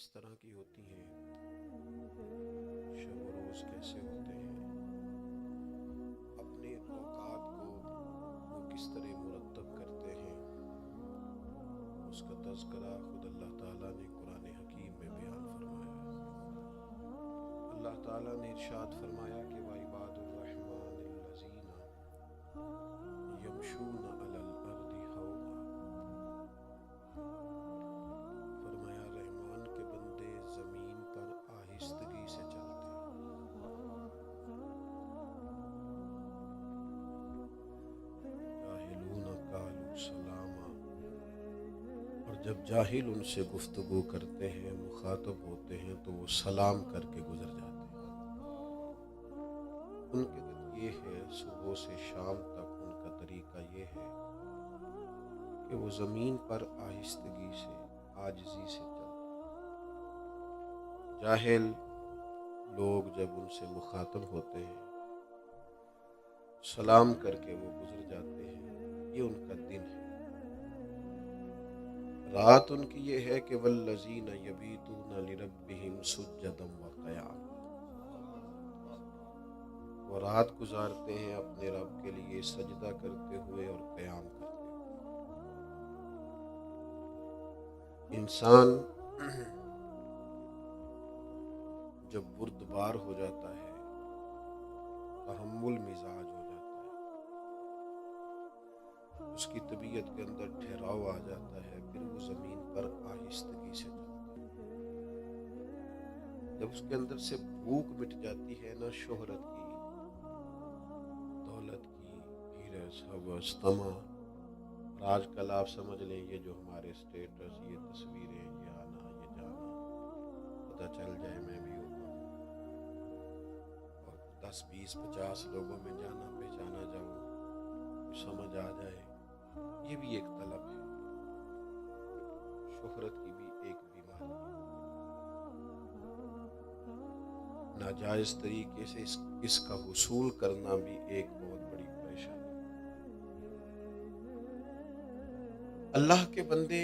کس طرح کی ہوتی ہیں، شب و روز کیسے ہوتے ہیں، اپنے اوقات کو وہ کس طرح مرتب کرتے ہیں، اس کا تذکرہ خود اللہ تعالیٰ نے قرآن حکیم میں بیان فرمایا ہے۔ اللہ تعالیٰ نے ارشاد فرمایا کہ وَعِبَادُ الرَّحْمَنِ الَّذِينَ يَمْشُونَ عَلَى الْأَرْضِ هَوْنًا، فرمایا رحمان کے بندے زمین پر آہستگی سے چلتے ہیں، جاہلون قالوا سلاما، اور جب جاہل ان سے گفتگو کرتے ہیں، مخاطب ہوتے ہیں، تو وہ سلام کر کے گزر جاتے ہیں۔ ان کے یہ ہے، صبح سے شام تک ان کا طریقہ یہ ہے کہ وہ زمین پر آہستگی سے، عاجزی سے چلتے ہیں۔ جاہل لوگ جب ان سے مخاطب ہوتے ہیں، سلام کر کے وہ گزر جاتے ہیں، یہ ان کا دن ہے۔ رات ان کی یہ ہے کہ والذین یبیتون لربہم سجدا وقیاما، وہ رات گزارتے ہیں اپنے رب کے لیے سجدہ کرتے ہوئے اور قیام کرتے ہوئے۔ انسان جب بردبار ہو جاتا ہے، تحمل مزاج ہو جاتا ہے، اس کی طبیعت کے اندر ٹھہراؤ آ جاتا ہے، پھر وہ زمین پر آہستگی سے چلتا ہے۔ جب اس کے اندر سے بھوک مٹ جاتی ہے، نہ شہرت کی، دولت کی، ہرس، ہوس، طمع، اور آج کل آپ سمجھ لیں یہ جو ہمارے سٹیٹس، یہ تصویریں، یہ آنا، یہ جانا، پتہ چل جائے میں بھی ہوتا ہوں، اور 10 20 50 لوگوں میں جانا پہچانا جاؤں، سمجھ آ جائے، یہ بھی ایک طلب ہے۔ شہرت کی بھی ایک بیماری ہے، ناجائز طریقے سے اس کا حصول کرنا بھی ایک بہت بڑی پریشانی۔ اللہ کے بندے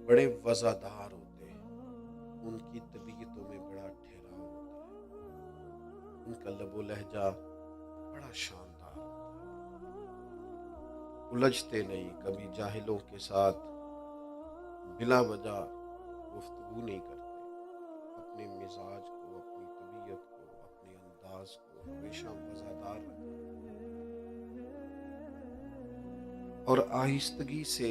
بڑے وزادار ہوتے ہیں، ان کی طبیعتوں میں بڑا ٹھہراؤ ہوتا ہے، ان کا لب و لہجہ بڑا شاندار ہوتا ہے، الجھتے نہیں، کبھی جاہلوں کے ساتھ بلا وجہ گفتگو نہیں کرتے، اپنے مزاج کو، اپنی طبیعت کو، اپنے انداز کو ہمیشہ وزادار رکھتے اور آہستگی سے،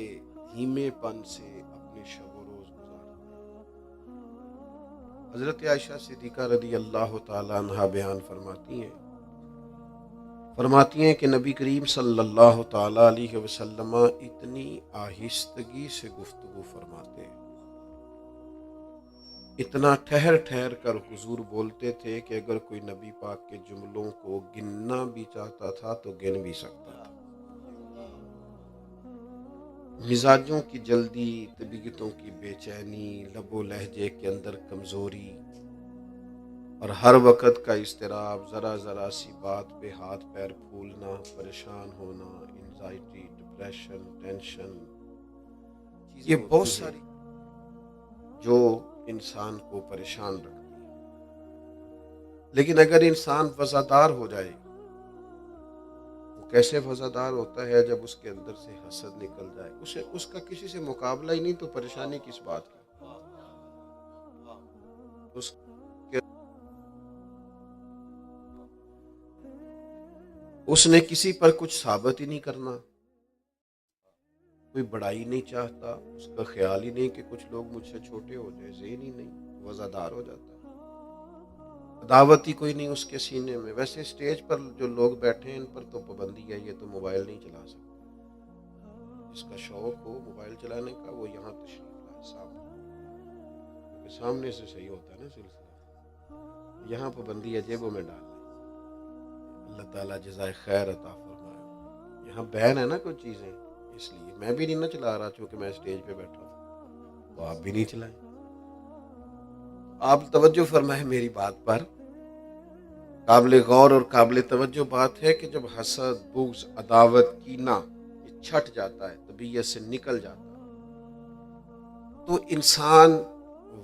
دھیمے پن سے اپنے شب و روز گزارتے ہیں۔ حضرت عائشہ صدیقہ رضی اللہ تعالیٰ عنہا بیان فرماتی ہیں کہ نبی کریم صلی اللہ تعالیٰ علیہ وسلم اتنی آہستگی سے گفتگو فرماتے، اتنا ٹھہر ٹھہر کر حضور بولتے تھے کہ اگر کوئی نبی پاک کے جملوں کو گننا بھی چاہتا تھا تو گن بھی سکتا تھا۔ مزاجوں کی جلدی، طبیعتوں کی بے چینی، لب و لہجے کے اندر کمزوری، اور ہر وقت کا اضطراب، ذرا ذرا سی بات پہ ہاتھ پیر پھولنا، پریشان ہونا، انزائٹی، ڈپریشن، ٹینشن، یہ بہت ساری جو انسان کو پریشان رکھتی ہے۔ لیکن اگر انسان وفادار ہو جائے، وہ کیسے وفادار ہوتا ہے؟ جب اس کے اندر سے حسد نکل جائے، اس کا کسی سے مقابلہ ہی نہیں، تو پریشانی کس بات کی؟ اس نے کسی پر کچھ ثابت ہی نہیں کرنا، کوئی بڑائی نہیں چاہتا، اس کا خیال ہی نہیں کہ کچھ لوگ مجھ سے چھوٹے ہو جائے، ذہن ہی نہیں، وفادار ہو جاتا ہے، عداوت ہی کوئی نہیں اس کے سینے میں۔ ویسے اسٹیج پر جو لوگ بیٹھے ہیں ان پر تو پابندی ہے، یہ تو موبائل نہیں چلا سکتے، جس کا شوق ہو موبائل چلانے کا وہ یہاں تشریف لائے سامنے، کیونکہ سامنے سے صحیح ہوتا ہے نا سلسلہ، یہاں پابندی ہے جیبوں میں ڈالنا۔ اللہ تعالیٰ جزائے خیر عطا فرمائے۔ یہاں بین ہے نا کچھ چیزیں، اس لیے میں بھی نہیں نہ چلا رہا، چونکہ میں اسٹیج پہ بیٹھا ہوں، تو آپ بھی نہیں چلائیں۔ آپ توجہ فرمائیں میری بات پر، قابل غور اور قابل توجہ بات ہے کہ جب حسد، بغض، عداوت، کینہ یہ چھٹ جاتا ہے، طبیعت سے نکل جاتا ہے، تو انسان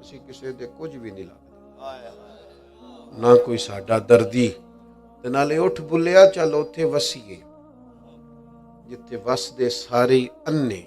ਅਸੀਂ ਕਿਸੇ ਦੇ ਕੁਝ ਵੀ ਨਹੀਂ ਲੱਗਦੇ, ਨਾ ਕੋਈ ਸਾਡਾ ਦਰਦੀ। ਤੇ ਨਾਲੇ ਉੱਠ ਬੁੱਲਿਆ ਚੱਲ ਉੱਥੇ ਵਸੀਏ ਜਿੱਥੇ ਵਸਦੇ ਸਾਰੇ ਹੀ ਅੰਨੇ,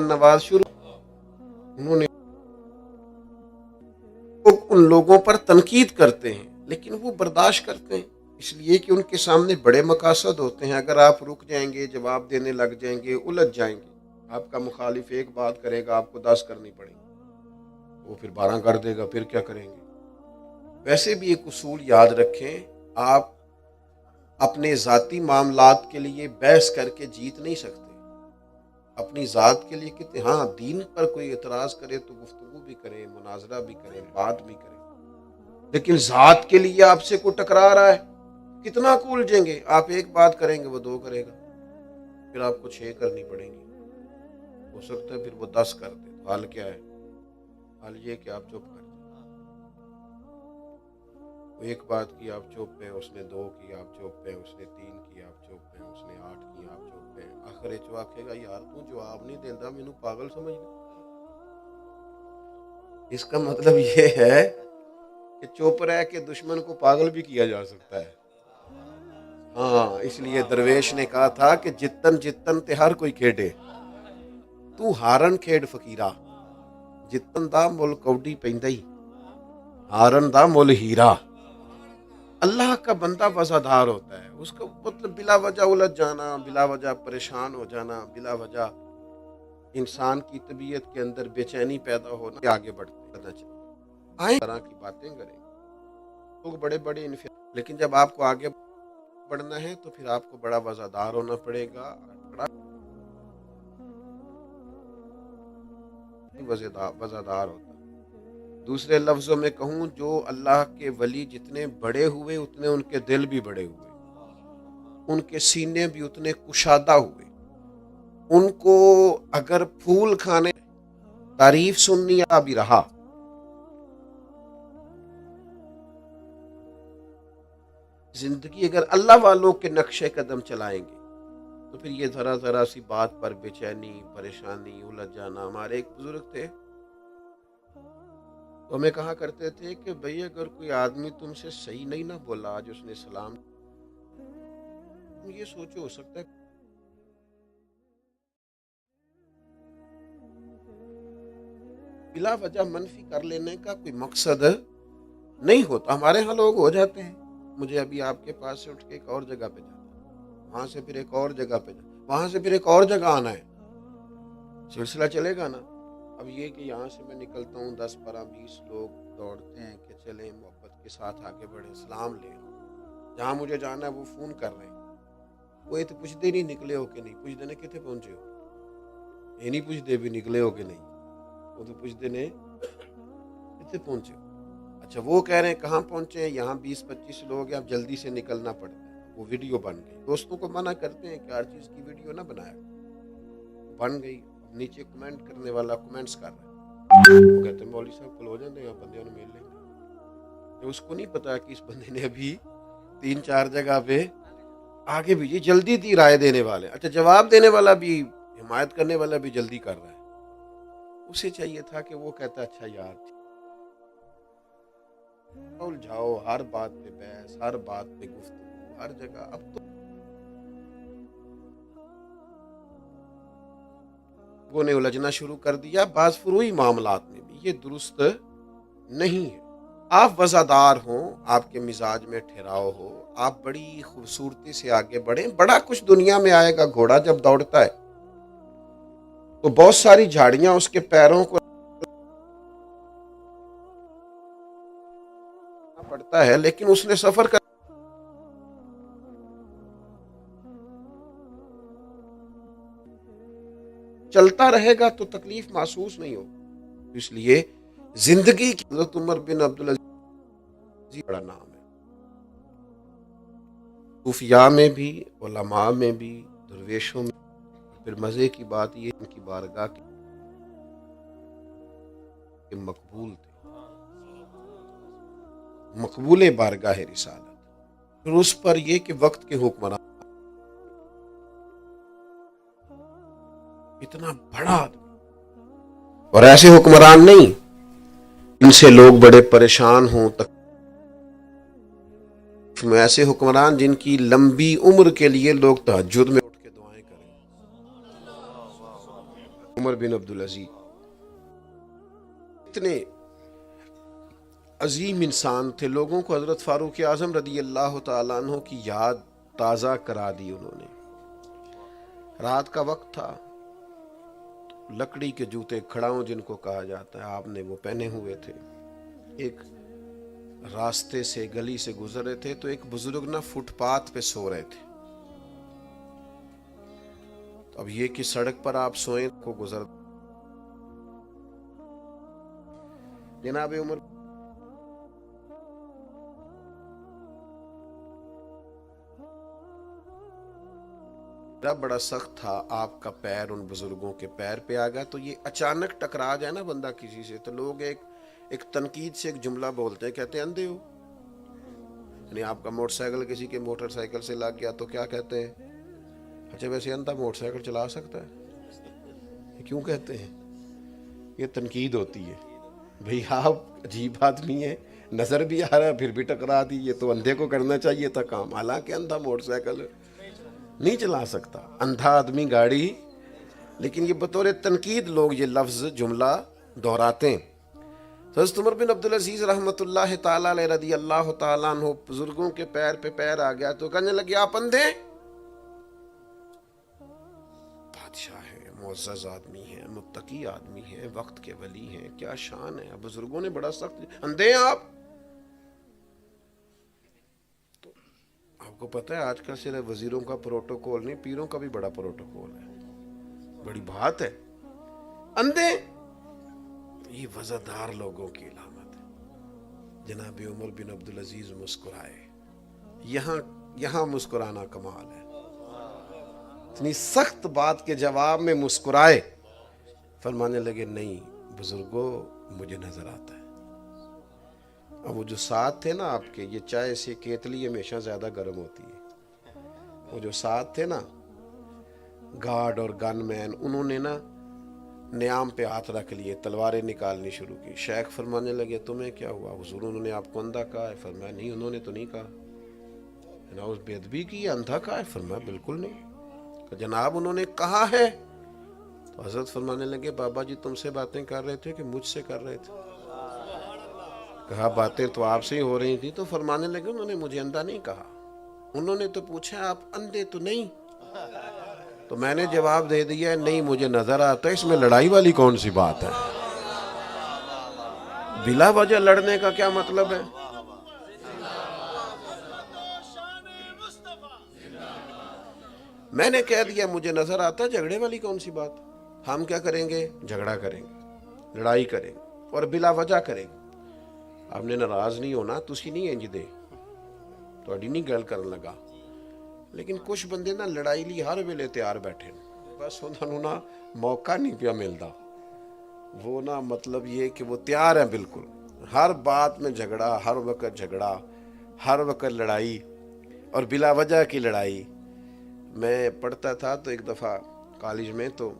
نواز شروع، انہوں نے ان لوگوں پر تنقید کرتے ہیں لیکن وہ برداشت کرتے ہیں، اس لیے کہ ان کے سامنے بڑے مقاصد ہوتے ہیں۔ اگر آپ رک جائیں گے، جواب دینے لگ جائیں گے، الجھ جائیں گے، آپ کا مخالف ایک بات کرے گا، آپ کو 10 کرنی پڑے گی، وہ پھر 12 کر دے گا، پھر کیا کریں گے؟ ویسے بھی ایک اصول یاد رکھیں، آپ اپنے ذاتی معاملات کے لیے بحث کر کے جیت نہیں سکتے۔ اپنی ذات کے لیے کہتے ہاں دین پر کوئی اعتراض کرے تو گفتگو بھی کریں، مناظرہ بھی کریں، بات بھی کریں، لیکن ذات کے لیے آپ سے کوئی ٹکرا رہا ہے، کتنا کو الجھیں گے؟ آپ ایک بات کریں گے، وہ 2 کرے گا، پھر آپ کو 6 کرنی پڑیں گی، ہو سکتا ہے پھر وہ 10 کر دے۔ تو حل کیا ہے؟ حل یہ کہ آپ چپ کر جائیں۔ وہ ایک بات کی آپ چپ ہیں، اس نے 2 کی آپ چپ ہیں، اس نے 3 کی آپ چپ ہیں، اس نے 8 کی آپ چپ ہیں، آخر چ آکھے گا یار تو جواب نہیں دینا، مینوں پاگل سمجھ لے۔ اس کا مطلب یہ ہے کہ چپ رہ کے دشمن کو پاگل بھی کیا جا سکتا ہے۔ ہاں، اس لیے درویش نے کہا تھا کہ جتن جتن تے ہر کوئی کھیڈے، تو ہارن کھیڈ فقیرا، جتن دا مل کوڈی پیندا ہی، ہارن دا مل ہیرا۔ اللہ کا بندہ وفادار ہوتا ہے، اس کو مطلب بلا وجہ الجھ جانا، بلا وجہ پریشان ہو جانا، بلا وجہ انسان کی طبیعت کے اندر بے چینی پیدا ہونا، آگے بڑھتے رہنا چاہیے۔ آئیں طرح کی باتیں کریں لوگ، بڑے بڑے لیکن جب آپ کو آگے بڑھنا ہے تو پھر آپ کو بڑا وفادار ہونا پڑے گا، بڑا وفادار ہوتا ہے۔ دوسرے لفظوں میں کہوں، جو اللہ کے ولی جتنے بڑے ہوئے اتنے ان کے دل بھی بڑے ہوئے، ان کے سینے بھی اتنے کشادہ ہوئے۔ ان کو اگر پھول کھانے تعریف سننی بھی رہا، زندگی اگر اللہ والوں کے نقشے قدم چلائیں گے تو پھر یہ ذرا ذرا سی بات پر بے چینی، پریشانی، الجھ جانا۔ ہمارے ایک بزرگ تھے تو ہمیں کہا کرتے تھے کہ بھئی اگر کوئی آدمی تم سے صحیح نہیں نہ بولا، آج اس نے سلام، تم یہ سوچو ہو سکتا ہے بلا وجہ منفی کر لینے کا کوئی مقصد نہیں ہوتا۔ ہمارے ہاں لوگ ہو جاتے ہیں، مجھے ابھی آپ کے پاس سے اٹھ کے ایک اور جگہ پہ جانا ہے، وہاں سے پھر ایک اور جگہ پہ جانا، وہاں سے پھر ایک اور جگہ آنا ہے، سلسلہ چلے گا نا۔ اب یہ کہ یہاں سے میں نکلتا ہوں، 10 15 20 لوگ دوڑتے ہیں کہ چلیں محبت کے ساتھ آگے بڑھیں، سلام لیں، جہاں مجھے جانا ہے وہ فون کر رہے ہیں، وہ یہ تو پوچھتے نہیں نکلے ہو کہ نہیں، پوچھ دینے کتنے پہنچے ہو، یہ نہیں پوچھتے بھی نکلے ہو کہ نہیں، وہ تو پوچھتے نے کتنے پہنچے ہو۔ اچھا وہ کہہ رہے ہیں کہاں پہنچے ہیں، یہاں 20 25 لوگ ہیں، اب جلدی سے نکلنا پڑتا ہے، وہ ویڈیو بن گئی۔ دوستوں کو منع کرتے ہیں کہ ہر چیز کی ویڈیو نہ بنایا، بن گئی، اب نیچے کمنٹ کرنے والا کمنٹس کر رہا ہے، وہ کہتے ہیں مولوی صاحب کھلو جاندے ہیں، بندے انہوں مل لیں گے۔ اس کو نہیں پتا کہ اس بندے نے ابھی 3 4 جگہ پہ آگے بھی یہ جلدی دی رائے دینے والے، اچھا جواب دینے والا بھی، حمایت کرنے والا بھی جلدی کر رہا ہے۔ اسے چاہیے تھا کہ وہ کہتا اچھا یار الجھاؤ، ہر بات پہ بحث، ہر بات پہ گفتگو، ہر جگہ۔ اب تو لوگوں نے الجھنا شروع کر دیا، بعض فروعی معاملات میں بھی، یہ درست نہیں ہے۔ آپ وفادار ہوں، آپ کے مزاج میں ٹھہراؤ ہو، آپ بڑی خوبصورتی سے آگے بڑھیں، بڑا کچھ دنیا میں آئے گا۔ گھوڑا جب دوڑتا ہے تو بہت ساری جھاڑیاں اس کے پیروں کو پڑتا ہے، لیکن اس نے سفر کر چلتا رہے گا تو تکلیف محسوس نہیں ہوگی۔ اس لیے زندگی کی حضرت عمر بن عبدالعزیز بڑا نام ہے، صوفیاء میں بھی، علماء میں بھی، درویشوں میں۔ پھر مزے کی بات یہ ان کی بارگاہ کے مقبول تھے، مقبول بارگاہ رسالت۔ پھر اس پر یہ کہ وقت کے حکمران، اتنا بڑا آدمی، اور ایسے حکمران نہیں ان سے لوگ بڑے پریشان ہوں، ایسے حکمران جن کی لمبی عمر کے لیے لوگ تہجد میں اٹھ کے دعائیں کریں، عمر بن عبدالعزیز اتنے عظیم انسان تھے، لوگوں کو حضرت فاروق اعظم رضی اللہ تعالیٰ عنہ کی یاد تازہ کرا دی انہوں نے۔ رات کا وقت تھا، لکڑی کے جوتے کھڑاؤں جن کو کہا جاتا ہے آپ نے وہ پہنے ہوئے تھے، ایک راستے سے گلی سے گزر رہے تھے تو ایک بزرگ نہ فٹ پاتھ پہ سو رہے تھے۔ اب یہ کہ سڑک پر آپ سوئیں کو گزر، جناب عمر بڑا سخت تھا، آپ کا پیر ان بزرگوں کے پیر پہ آ گیا، تو یہ اچانک ٹکرا جائے نا بندہ کسی سے تو لوگ ایک تنقید سے ایک جملہ بولتے ہیں، کہتے ہیں اندھے ہو، یعنی آپ کا موٹر سائیکل کسی کے موٹر سائیکل سے لگ گیا تو کیا کہتے ہیں؟ اچھا ویسے اندھا موٹر سائیکل چلا سکتا ہے؟ کیوں کہتے ہیں؟ یہ تنقید ہوتی ہے، بھئی آپ عجیب آدمی ہیں، نظر بھی آ رہا ہے پھر بھی ٹکرا دی، یہ تو اندھے کو کرنا چاہیے تھا کام، حالانکہ اندھا موٹر سائیکل نہیں چلا سکتا، اندھا آدمی گاڑی، لیکن یہ بطور تنقید لوگ یہ لفظ جملہ دہراتے ہیں۔ حضرت عمر بن عبدالعزیز رحمۃ اللہ تعالیٰ علیہ رضی اللہ تعالیٰ عنہ بزرگوں کے پیر پہ پیر آ گیا تو کہنے لگے آپ اندھے؟ بادشاہ ہے، معزز آدمی ہے، متقی آدمی ہے، وقت کے ولی ہیں، کیا شان ہے، بزرگوں نے بڑا سخت، اندھے ہیں آپ؟ آپ کو پتہ ہے آج کل صرف وزیروں کا پروٹوکول نہیں، پیروں کا بھی بڑا پروٹوکول ہے، بڑی بات ہے، اندھے؟ یہ وزادار لوگوں کی علامت ہے۔ جناب عمر بن عبدالعزیز مسکرائے، یہاں مسکرانا کمال ہے، اتنی سخت بات کے جواب میں مسکرائے، فرمانے لگے نہیں بزرگوں مجھے نظر آتا ہے۔ اب وہ جو ساتھ تھے نا آپ کے، یہ چائے سے کیتلی ہمیشہ زیادہ گرم ہوتی ہے، وہ جو ساتھ تھے نا گارڈ اور گن مین، انہوں نے نا نیام پہ ہاتھ رکھ لیے، تلواریں نکالنی شروع کی۔ شیخ فرمانے لگے تمہیں کیا ہوا حضور، انہوں نے آپ کو اندھا کہا ہے؟ فرمایا نہیں انہوں نے تو نہیں کہا۔ اس بے ادبی کی، اندھا کہا ہے؟ فرمایا بالکل نہیں۔ کہ جناب انہوں نے کہا ہے؟ تو حضرت فرمانے لگے بابا جی تم سے باتیں کر رہے تھے کہ مجھ سے کر رہے تھے؟ کہا باتیں تو آپ سے ہی ہو رہی تھی۔ تو فرمانے لگے انہوں نے مجھے اندھا نہیں کہا، انہوں نے تو پوچھا آپ اندھے تو نہیں؟ تو میں نے جواب دے دیا ہے نہیں مجھے نظر آتا ہے، اس میں لڑائی والی کون سی بات ہے؟ بلا وجہ لڑنے کا کیا مطلب ہے؟ میں نے کہہ دیا مجھے نظر آتا ہے، جھگڑے والی کون سی بات؟ ہم کیا کریں گے؟ جھگڑا کریں گے، لڑائی کریں گے، اور بلا وجہ کریں گے۔ آپ نے ناراض نہیں ہونا، تسی نہیں انج دے تہاڈی نہیں گل کرن لگا، لیکن کچھ بندے نا لڑائی لی ہر ویلے تیار بیٹھے، بس انہوں نا موقع نہیں پیا ملتا، وہ نا مطلب یہ کہ وہ تیار ہیں بالکل، ہر بات میں جھگڑا، ہر وقت جھگڑا، ہر وقت لڑائی، اور بلا وجہ کی لڑائی۔ میں پڑھتا تھا تو ایک دفعہ کالج میں، تو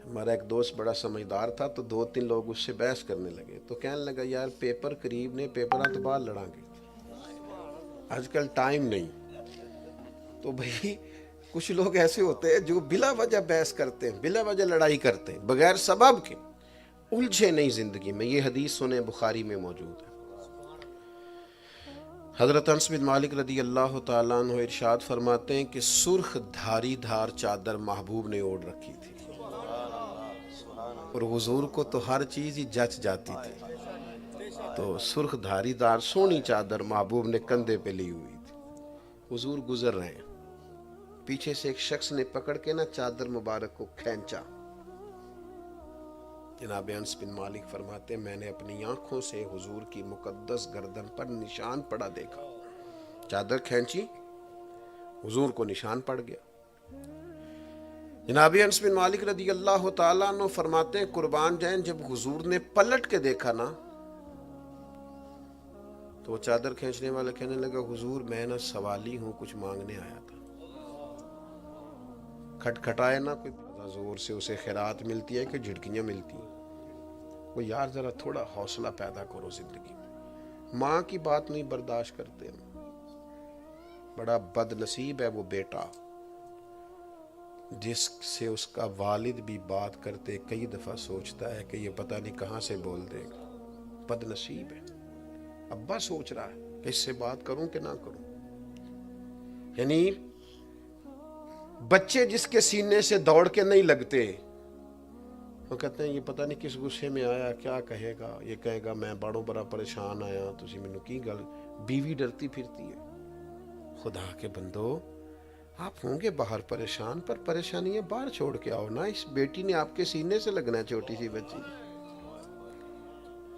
ہمارا ایک دوست بڑا سمجھدار تھا، تو 2-3 لوگ اس سے بحث کرنے لگے، تو کہنے لگا یار پیپر قریب نے، پیپراں تو بعد لڑاں گے، آج کل ٹائم نہیں۔ تو بھئی کچھ لوگ ایسے ہوتے ہیں جو بلا وجہ بحث کرتے ہیں، بلا وجہ لڑائی کرتے ہیں، بغیر سبب کے، الجھے نہیں زندگی میں۔ یہ حدیث سنیں بخاری میں موجود ہے۔ حضرت انس بن مالک رضی اللہ تعالیٰ عنہ ارشاد فرماتے ہیں کہ سرخ دھاری دھار چادر محبوب نے اوڑھ رکھی تھی، اور حضور کو تو ہر چیز ہی جچ جاتی تھی، تو سرخ دھاری دار سونی چادر محبوب نے کندھے پہ لی ہوئی تھی۔ حضور گزر رہے ہیں، پیچھے سے ایک شخص نے پکڑ کے نا چادر مبارک کو کھینچا۔ جناب انس بن مالک فرماتے ہیں میں نے اپنی آنکھوں سے حضور کی مقدس گردن پر نشان پڑا دیکھا، چادر کھینچی، حضور کو نشان پڑ گیا۔ جناب انس بن مالک رضی اللہ تعالیٰ عنہ فرماتے ہیں قربان جائیں جب حضور نے پلٹ کے دیکھا نا تو وہ چادر کھینچنے والا کہنے لگا حضور میں نا سوالی ہوں، کچھ مانگنے آیا تھا۔ کھٹکھٹائے نا کوئی زور سے، اسے خیرات ملتی ہے کہ جھٹکیاں ملتی ہیں؟ وہ یار ذرا تھوڑا حوصلہ پیدا کرو زندگی میں، ماں کی بات نہیں برداشت کرتے ہیں، بڑا بد نصیب ہے وہ بیٹا جس سے اس کا والد بھی بات کرتے کئی دفعہ سوچتا ہے کہ یہ پتہ نہیں کہاں سے بول دے گا، بد نصیب ہے۔ ابا سوچ رہا ہے کہ اس سے بات کروں کہ نہ کروں۔ یعنی بچے جس کے سینے سے دوڑ کے نہیں لگتے، وہ کہتے ہیں یہ پتہ نہیں کس غصے میں آیا، کیا کہے گا، یہ کہے گا میں بڑوں بڑا پریشان آیا، تسی مینوں کی گل۔ بیوی ڈرتی پھرتی ہے۔ خدا کے بندو، آپ ہوں گے باہر پریشان، پر پریشانیاں باہر چھوڑ کے آؤ نا۔ اس بیٹی نے آپ کے سینے سے لگنا ہے، چھوٹی سی بچی۔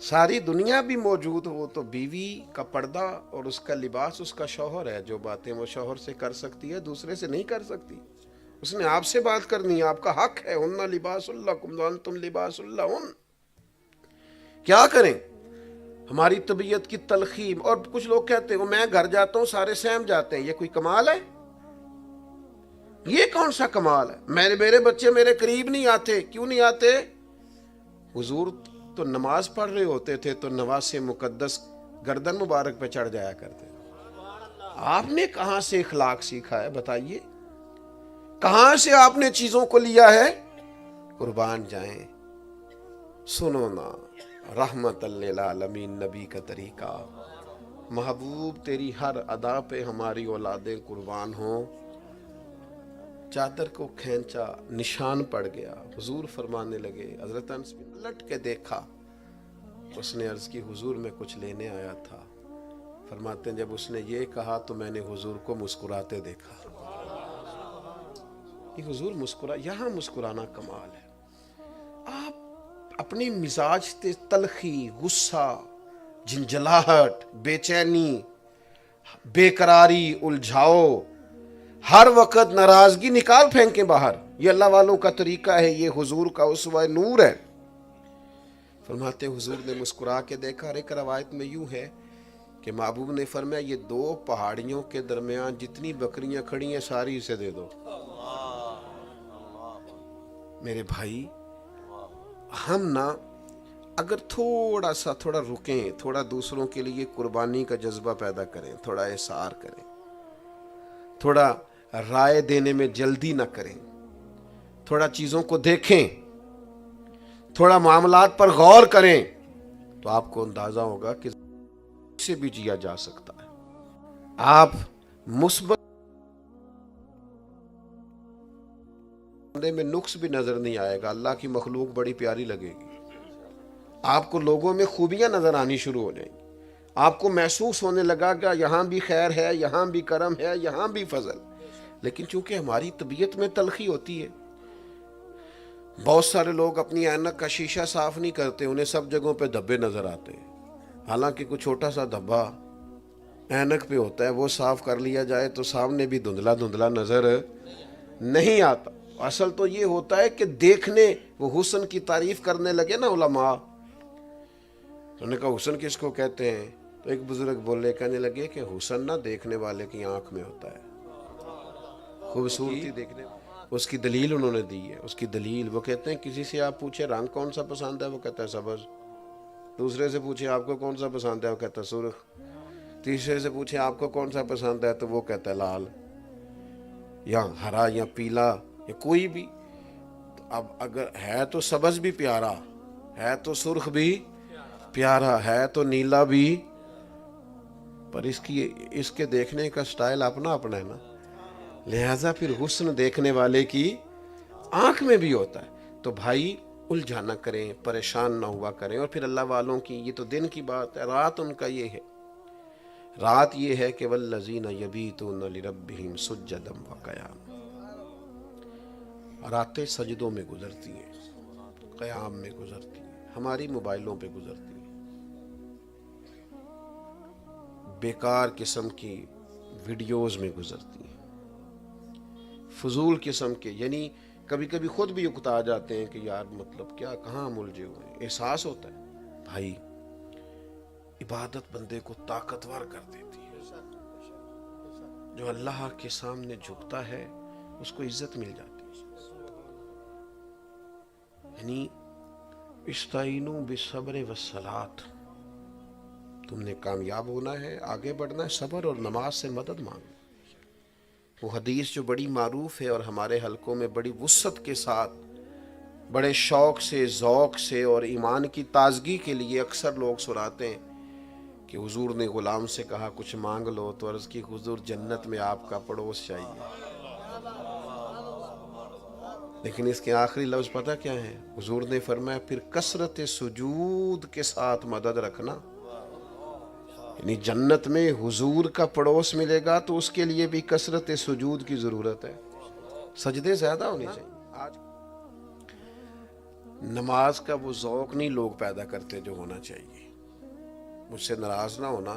ساری دنیا بھی موجود ہو تو بیوی کا پردہ اور اس کا لباس اس کا شوہر ہے۔ جو باتیں وہ شوہر سے کر سکتی ہے دوسرے سے نہیں کر سکتی۔ اس نے آپ سے بات کرنی ہے، آپ کا حق ہے۔ ہن لباس لکم وانتم لباس لہن۔ کیا کریں؟ ہماری طبیعت کی تلخی، اور کچھ لوگ کہتے ہیں میں گھر جاتا ہوں سارے سہم جاتے ہیں۔ یہ کوئی کمال ہے؟ یہ کون سا کمال ہے؟ میرے بچے میرے قریب نہیں آتے۔ کیوں نہیں آتے؟ حضور تو نماز پڑھ رہے ہوتے تھے تو نواز مقدس گردن مبارک پہ چڑھ جایا کرتے۔ آپ نے کہاں سے اخلاق سیکھا ہے بتائیے؟ کہاں سے آپ نے چیزوں کو لیا ہے؟ قربان جائیں، سنو نا، رحمت للعالمین نبی کا طریقہ۔ محبوب تیری ہر ادا پہ ہماری اولادیں قربان ہوں۔ چادر کو کھینچا، نشان پڑ گیا۔ حضور فرمانے لگے، حضرت انس بن لٹ کے دیکھا۔ اس نے عرض کی حضور میں کچھ لینے آیا تھا۔ فرماتے ہیں جب اس نے یہ کہا تو میں نے حضور کو مسکراتے دیکھا۔ یہ حضور یہاں مسکرانا کمال ہے۔ آپ اپنی مزاج تلخی، غصہ، جھنجھلاہٹ، بے چینی، بے قراری، الجھاؤ، ہر وقت ناراضگی نکال پھینکیں باہر۔ یہ اللہ والوں کا طریقہ ہے، یہ حضور کا اسوہ نور ہے۔ فرماتے حضور نے مسکرا کے دیکھا۔ اور ایک روایت میں یوں ہے کہ محبوب نے فرمایا یہ دو پہاڑیوں کے درمیان جتنی بکریاں کھڑی ہیں ساری اسے دے دو۔ میرے بھائی، ہم نا اگر تھوڑا رکیں، تھوڑا دوسروں کے لیے قربانی کا جذبہ پیدا کریں، تھوڑا احسار کریں، تھوڑا رائے دینے میں جلدی نہ کریں، تھوڑا چیزوں کو دیکھیں، تھوڑا معاملات پر غور کریں، تو آپ کو اندازہ ہوگا کہ سے بھی جیا جا سکتا ہے۔ آپ مثبت میں نقص بھی نظر نہیں آئے گا۔ اللہ کی مخلوق بڑی پیاری لگے گی۔ آپ کو لوگوں میں خوبیاں نظر آنی شروع ہو جائیں گی۔ آپ کو محسوس ہونے لگا کہ یہاں بھی خیر ہے، یہاں بھی کرم ہے، یہاں بھی فضل۔ لیکن چونکہ ہماری طبیعت میں تلخی ہوتی ہے، بہت سارے لوگ اپنی اینک کا شیشہ صاف نہیں کرتے، انہیں سب جگہوں پہ دھبے نظر آتے ہیں۔ حالانکہ کوئی چھوٹا سا دھبا اینک پہ ہوتا ہے، وہ صاف کر لیا جائے تو سامنے بھی دھندلا دھندلا نظر نہیں آتا۔ اصل تو یہ ہوتا ہے کہ دیکھنے، وہ حسن کی تعریف کرنے لگے نا علماء، انہوں نے کہا حسن کس کو کہتے ہیں؟ تو ایک بزرگ بولے، کہنے لگے کہ حسن نہ دیکھنے والے کی آنکھ میں ہوتا ہے، خوبصورتی دیکھنے۔ اس کی دلیل انہوں نے دی ہے۔ اس کی دلیل وہ کہتے ہیں کسی سے آپ پوچھے رنگ کون سا پسند ہے، وہ کہتا ہے سبز۔ دوسرے سے پوچھے آپ کو کون سا پسند ہے، وہ کہتا ہے سرخ۔ تیسرے سے پوچھے آپ کو کون سا پسند ہے، تو وہ کہتا ہے لال یا ہرا یا پیلا یا کوئی بھی۔ تو اب اگر ہے تو سبز بھی پیارا ہے، تو سرخ بھی پیارا ہے، تو نیلا بھی، پر اس کے دیکھنے کا سٹائل اپنا اپنا ہے نا۔ لہٰذا پھر حسن دیکھنے والے کی آنکھ میں بھی ہوتا ہے۔ تو بھائی الجھا نہ کریں، پریشان نہ ہوا کریں۔ اور پھر اللہ والوں کی، یہ تو دن کی بات ہے، رات ان کا یہ ہے، رات یہ ہے کہ والذین یبیتون لربہم سجدا وقیاما، راتیں سجدوں میں گزرتی ہیں، قیام میں گزرتی ہیں، ہماری موبائلوں پہ گزرتی ہیں، بیکار قسم کی ویڈیوز میں گزرتی ہیں، فضول قسم کے، یعنی کبھی کبھی خود بھی اکتا جاتے ہیں کہ یار مطلب کیا، کہاں ہم الجھے ہوئے ہیں۔ احساس ہوتا ہے بھائی عبادت بندے کو طاقتور کر دیتی ہے۔ جو اللہ کے سامنے جھکتا ہے اس کو عزت مل جاتی ہے۔ یعنی استعینوا بالصبر والصلاۃ، تم نے کامیاب ہونا ہے، آگے بڑھنا ہے، صبر اور نماز سے مدد مانگو۔ وہ حدیث جو بڑی معروف ہے اور ہمارے حلقوں میں بڑی وسعت کے ساتھ بڑے شوق سے ذوق سے اور ایمان کی تازگی کے لیے اکثر لوگ سناتے ہیں کہ حضور نے غلام سے کہا کچھ مانگ لو، تو عرض کی حضور جنت میں آپ کا پڑوس چاہیے، لیکن اس کے آخری لفظ پتہ کیا ہے؟ حضور نے فرمایا پھر کثرت سجود کے ساتھ مدد رکھنا، یعنی جنت میں حضور کا پڑوس ملے گا تو اس کے لیے بھی کثرت سجود کی ضرورت ہے، سجدے زیادہ ہونے چاہیے۔ آج نماز کا وہ ذوق نہیں لوگ پیدا کرتے جو ہونا چاہیے۔ مجھ سے ناراض نہ ہونا،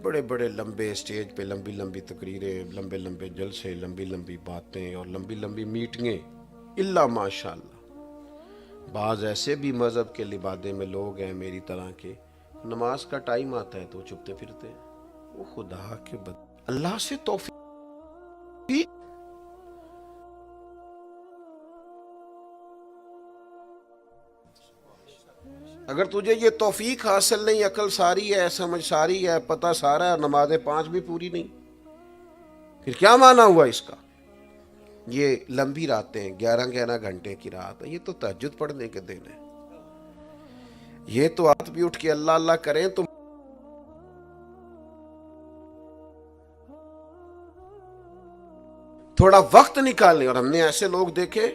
بڑے بڑے لمبے اسٹیج پہ لمبی لمبی تقریریں، لمبے لمبے جلسے، لمبی لمبی باتیں اور لمبی لمبی میٹنگیں، الا ماشاء اللہ بعض ایسے بھی مذہب کے لبادے میں لوگ ہیں میری طرح کے، نماز کا ٹائم آتا ہے تو چپتے پھرتے ہیں۔ وہ خدا کے اللہ سے توفیق، اگر تجھے یہ توفیق حاصل نہیں، عقل ساری ہے، سمجھ ساری ہے، پتہ سارا ہے، اور نمازیں 5 بھی پوری نہیں، پھر کیا معنی ہوا اس کا؟ یہ لمبی راتیں، 11 گھنٹے کی رات ہے، یہ تو تہجد پڑھنے کے دن ہے، یہ تو رات بھی اٹھ کے اللہ اللہ کریں تو تھوڑا وقت نکالیں۔ اور ہم نے ایسے لوگ دیکھے،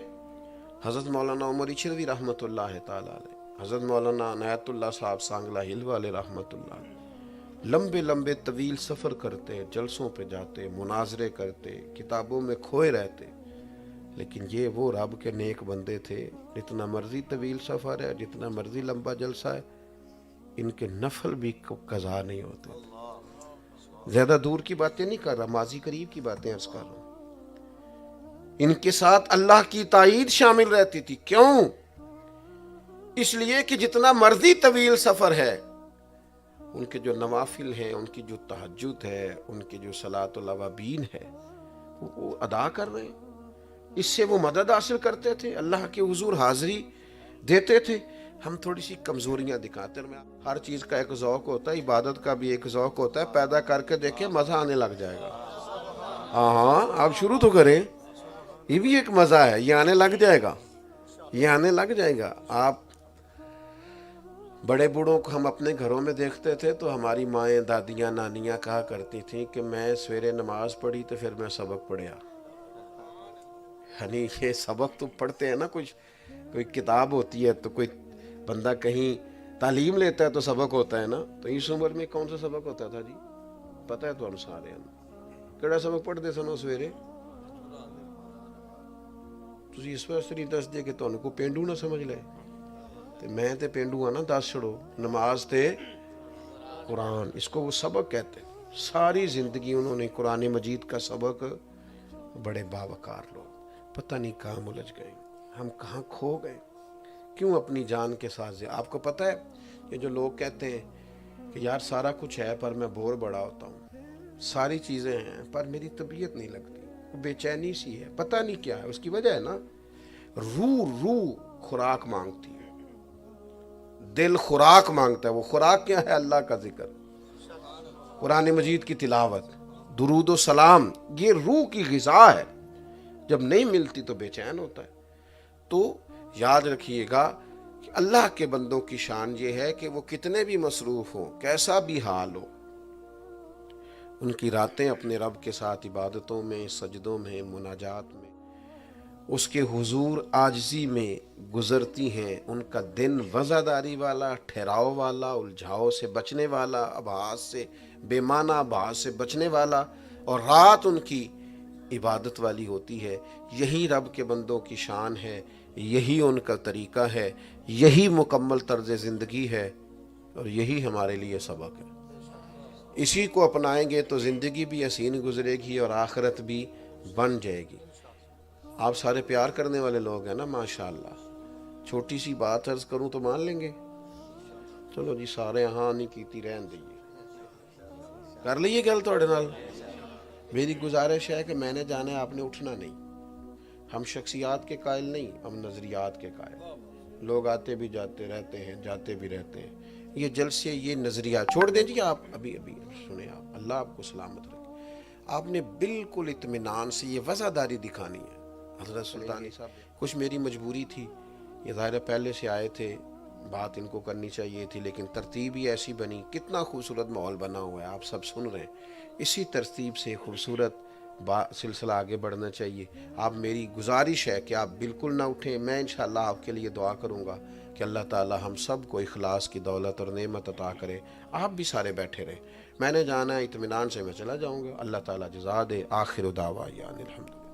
حضرت مولانا عمر اچھروی رحمۃ اللہ تعالی علیہ، حضرت مولانا عنایت اللہ صاحب سانگلہ ہل والے رحمۃ اللہ، لمبے لمبے طویل سفر کرتے، جلسوں پہ جاتے، مناظرے کرتے، کتابوں میں کھوئے رہتے، لیکن یہ وہ رب کے نیک بندے تھے، جتنا مرضی طویل سفر ہے، جتنا مرضی لمبا جلسہ ہے، ان کے نفل بھی قضا نہیں ہوتے۔ زیادہ دور کی باتیں نہیں کر رہا، ماضی قریب کی باتیں عرض کر رہا ہوں۔ ان کے ساتھ اللہ کی تائید شامل رہتی تھی، کیوں؟ اس لیے کہ جتنا مرضی طویل سفر ہے، ان کے جو نوافل ہیں، ان کی جو تہجد ہے، ان کی جو صلاۃ الاوابین ہے، وہ ادا کر رہے ہیں، اس سے وہ مدد حاصل کرتے تھے، اللہ کے حضور حاضری دیتے تھے۔ ہم تھوڑی سی کمزوریاں دکھاتے ہیں۔ ہر چیز کا ایک ذوق ہوتا ہے، عبادت کا بھی ایک ذوق ہوتا ہے، پیدا کر کے دیکھیں مزہ آنے لگ جائے گا۔ ہاں آپ شروع تو کریں، یہ بھی ایک مزہ ہے، یہ آنے لگ جائے گا، یہ آنے لگ جائے گا۔ آپ بڑے بوڑھوں کو ہم اپنے گھروں میں دیکھتے تھے تو ہماری مائیں، دادیاں، نانیاں کہا کرتی تھیں کہ میں سویرے نماز پڑھی تو پھر میں سبق پڑھیا، یعنی یہ سبق تو پڑھتے ہیں نا، کوئی کتاب ہوتی ہے تو کوئی بندہ کہیں تعلیم لیتا ہے تو سبق ہوتا ہے نا، تو اس عمر میں کون سا سبق ہوتا تھا جی؟ پتہ ہے تو سارے کہڑا سبق پڑھتے سنو سویرے؟ تسی اس واسطے نہیں دس دے کہ تانوں کو پینڈو نہ سمجھ لے، تے میں تے پینڈو ہاں نا، دس چھڑو نماز تے قرآن، اس کو وہ سبق کہتے ہیں۔ ساری زندگی انہوں نے قرآن مجید کا سبق، بڑے باوقار لوگ، پتہ نہیں کہاں الجھ گئے، ہم کہاں کھو گئے، کیوں اپنی جان کے ساتھ آپ کو پتہ ہے یہ جو لوگ کہتے ہیں کہ یار سارا کچھ ہے پر میں بور بڑا ہوتا ہوں، ساری چیزیں ہیں پر میری طبیعت نہیں لگتی، بے چینی سی ہے، پتہ نہیں کیا ہے، اس کی وجہ ہے نا روح خوراک مانگتی ہے، دل خوراک مانگتا ہے، وہ خوراک کیا ہے؟ اللہ کا ذکر، قرآن مجید کی تلاوت، درود و سلام، یہ روح کی غذا ہے، جب نہیں ملتی تو بے چین ہوتا ہے۔ تو یاد رکھیے گا کہ اللہ کے بندوں کی شان یہ ہے کہ وہ کتنے بھی مصروف ہوں، کیسا بھی حال ہو، ان کی راتیں اپنے رب کے ساتھ عبادتوں میں، سجدوں میں، مناجات میں، اس کے حضور عاجزی میں گزرتی ہیں، ان کا دن وزاداری والا، ٹھہراؤ والا، الجھاؤ سے بچنے والا، ابحاث سے، بے معنی ابحاث سے بچنے والا، اور رات ان کی عبادت والی ہوتی ہے۔ یہی رب کے بندوں کی شان ہے، یہی ان کا طریقہ ہے، یہی مکمل طرز زندگی ہے، اور یہی ہمارے لیے سبق ہے۔ اسی کو اپنائیں گے تو زندگی بھی حسین گزرے گی اور آخرت بھی بن جائے گی۔ آپ سارے پیار کرنے والے لوگ ہیں نا ماشاءاللہ، چھوٹی سی بات عرض کروں تو مان لیں گے؟ چلو جی سارے ہاں نہیں کیتی رہن دئیے، کر لیے گل تھوڑے نال۔ میری گزارش ہے کہ میں نے جانا ہے، آپ نے اٹھنا نہیں۔ ہم شخصیات کے قائل نہیں، ہم نظریات کے قائل۔ لوگ آتے بھی جاتے رہتے ہیں، جاتے بھی رہتے ہیں، یہ جلسے، یہ نظریات چھوڑ دیں جی۔ آپ ابھی سنیں، آپ اللہ آپ کو سلامت رکھے۔ آپ نے بالکل اطمینان سے یہ وضاحت دکھانی ہے. حضرت سلطانی صاحب کچھ میری مجبوری تھی، یہ ظاہر پہلے سے آئے تھے، بات ان کو کرنی چاہیے تھی، لیکن ترتیب ہی ایسی بنی. کتنا خوبصورت ماحول بنا ہوا ہے، آپ سب سن رہے ہیں. اسی ترتیب سے خوبصورت سلسلہ آگے بڑھنا چاہیے. آپ میری گزارش ہے کہ آپ بالکل نہ اٹھیں. میں انشاءاللہ آپ کے لیے دعا کروں گا کہ اللہ تعالی ہم سب کو اخلاص کی دولت اور نعمت عطا کرے. آپ بھی سارے بیٹھے رہیں. میں نے جانا ہے، اطمینان سے میں چلا جاؤں گا. اللہ تعالی جزا دے. آخر دعوانا الحمدللہ.